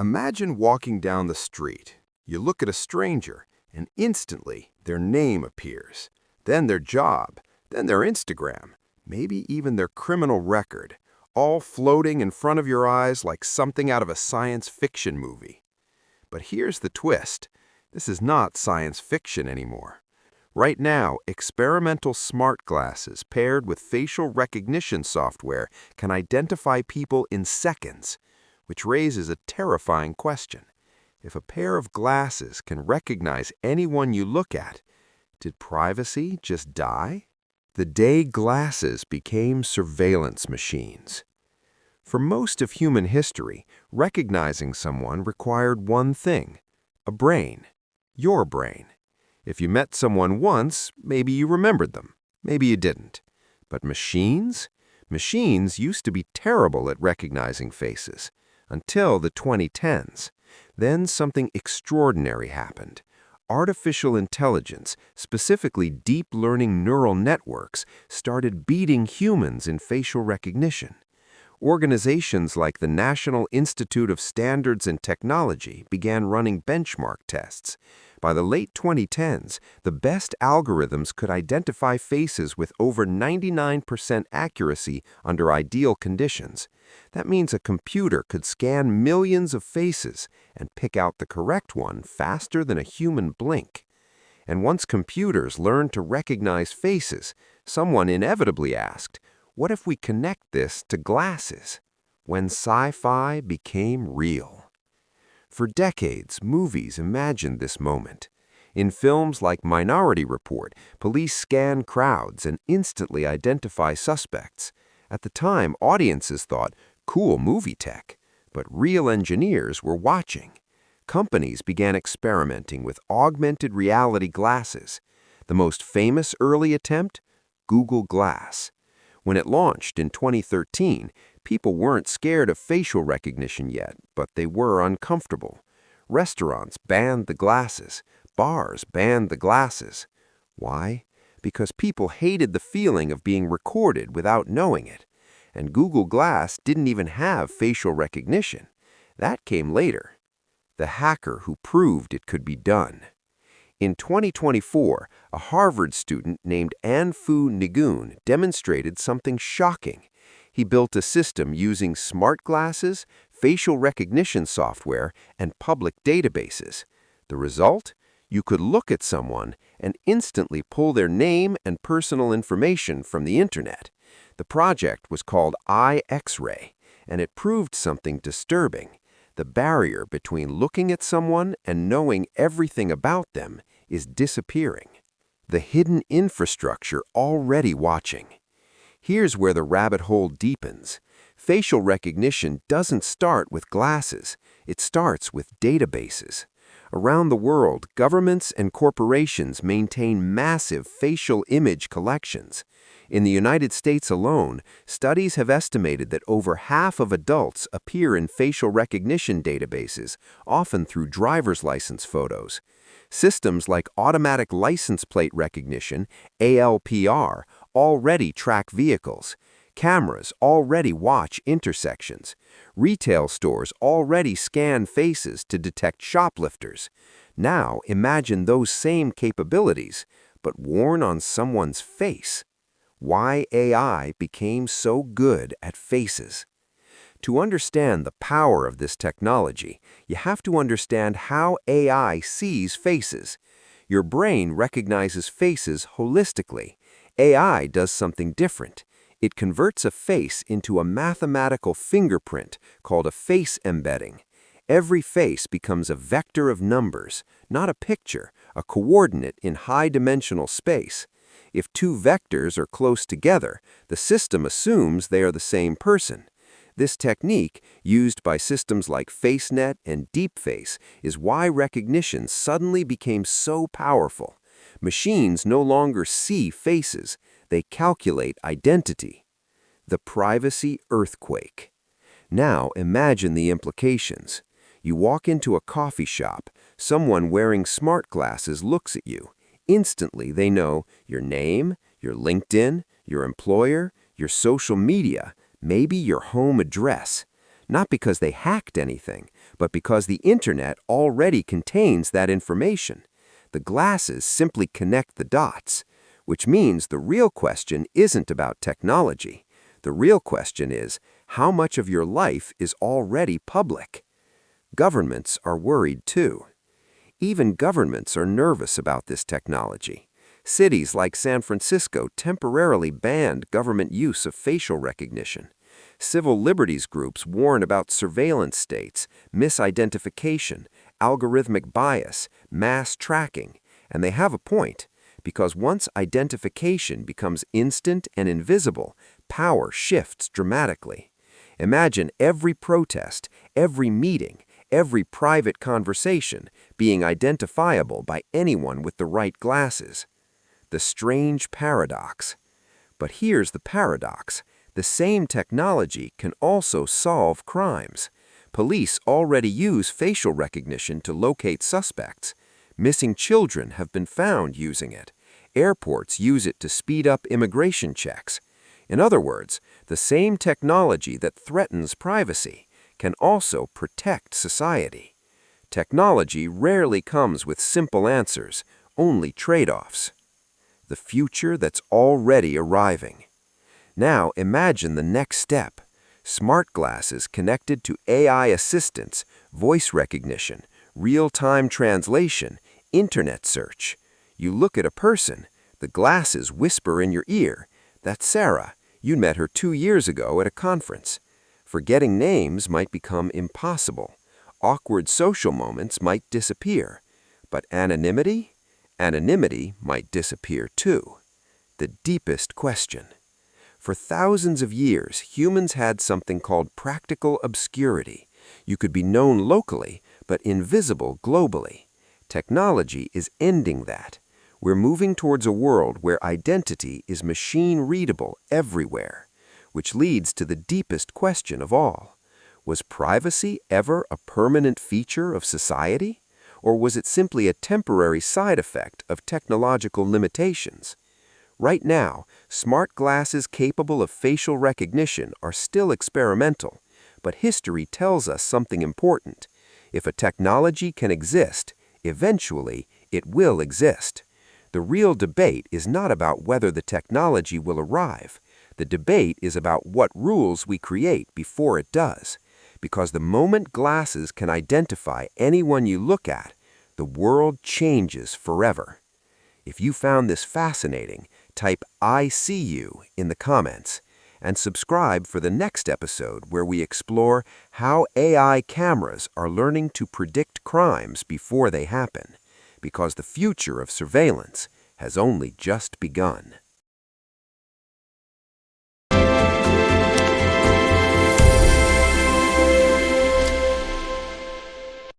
Imagine walking down the street. You look at a stranger, and instantly their name appears. Then their job, then their Instagram, maybe even their criminal record, all floating in front of your eyes like something out of a science fiction movie. But here's the twist. This is not science fiction anymore. Right now, experimental smart glasses paired with facial recognition software can identify people in seconds, which raises a terrifying question. If a pair of glasses can recognize anyone you look at, did privacy just die? The day glasses became surveillance machines. For most of human history, recognizing someone required one thing: a brain. Your brain. If you met someone once, maybe you remembered them. Maybe you didn't. But machines? Machines used to be terrible at recognizing faces. Until the 2010s. Then something extraordinary happened. Artificial intelligence, specifically deep learning neural networks, started beating humans in facial recognition. Organizations like the National Institute of Standards and Technology began running benchmark tests. By the late 2010s, the best algorithms could identify faces with over 99% accuracy under ideal conditions. That means a computer could scan millions of faces and pick out the correct one faster than a human blink. And once computers learned to recognize faces, someone inevitably asked, what if we connect this to glasses? When sci-fi became real. For decades, movies imagined this moment. In films like Minority Report, police scan crowds and instantly identify suspects. At the time, audiences thought, cool movie tech. But real engineers were watching. Companies began experimenting with augmented reality glasses. The most famous early attempt? Google Glass. When it launched in 2013, people weren't scared of facial recognition yet, but they were uncomfortable. Restaurants banned the glasses. Bars banned the glasses. Why? Because people hated the feeling of being recorded without knowing it. And Google Glass didn't even have facial recognition. That came later. The hacker who proved it could be done. In 2024, a Harvard student named Anfu Nigun demonstrated something shocking. He built a system using smart glasses, facial recognition software, and public databases. The result? You could look at someone and instantly pull their name and personal information from the internet. The project was called I-Xray, and it proved something disturbing. The barrier between looking at someone and knowing everything about them is disappearing. The hidden infrastructure already watching. Here's where the rabbit hole deepens. Facial recognition doesn't start with glasses. It starts with databases. Around the world, governments and corporations maintain massive facial image collections. In the United States alone, studies have estimated that over half of adults appear in facial recognition databases, often through driver's license photos. Systems like automatic license plate recognition, ALPR, already track vehicles. Cameras already watch intersections. Retail stores already scan faces to detect shoplifters. Now imagine those same capabilities, but worn on someone's face. Why AI became so good at faces. To understand the power of this technology, you have to understand how AI sees faces. Your brain recognizes faces holistically. AI does something different. It converts a face into a mathematical fingerprint called a face embedding. Every face becomes a vector of numbers, not a picture, a coordinate in high-dimensional space. If two vectors are close together, the system assumes they are the same person. This technique, used by systems like FaceNet and DeepFace, is why recognition suddenly became so powerful. Machines no longer see faces, they calculate identity. The privacy earthquake. Now imagine the implications. You walk into a coffee shop, someone wearing smart glasses looks at you. Instantly they know your name, your LinkedIn, your employer, your social media, maybe your home address. not because they hacked anything, but because the internet already contains that information. The glasses simply connect the dots, which means the real question isn't about technology. The real question is, how much of your life is already public? Governments are worried too. Even governments are nervous about this technology. Cities like San Francisco temporarily banned government use of facial recognition. Civil liberties groups warn about surveillance states, misidentification, algorithmic bias, mass tracking, and they have a point, because once identification becomes instant and invisible, power shifts dramatically. Imagine every protest, every meeting, every private conversation being identifiable by anyone with the right glasses. The strange paradox. But here's the paradox. The same technology can also solve crimes. Police already use facial recognition to locate suspects. Missing children have been found using it. Airports use it to speed up immigration checks. In other words, the same technology that threatens privacy can also protect society. Technology rarely comes with simple answers, only trade-offs. The future that's already arriving. Now imagine the next step. Smart glasses connected to AI assistants, voice recognition, real-time translation, internet search. You look at a person, the glasses whisper in your ear, "That's Sarah. You met her 2 years ago at a conference." Forgetting names might become impossible. Awkward social moments might disappear. But anonymity? Anonymity might disappear too. The deepest question. For thousands of years, humans had something called practical obscurity. You could be known locally, but invisible globally. Technology is ending that. We're moving towards a world where identity is machine-readable everywhere, which leads to the deepest question of all. Was privacy ever a permanent feature of society? Or was it simply a temporary side effect of technological limitations? Right now, smart glasses capable of facial recognition are still experimental, but history tells us something important. If a technology can exist, eventually it will exist. The real debate is not about whether the technology will arrive. The debate is about what rules we create before it does. Because the moment glasses can identify anyone you look at, the world changes forever. If you found this fascinating, type "I see you" in the comments and subscribe for the next episode where we explore how AI cameras are learning to predict crimes before they happen, because the future of surveillance has only just begun.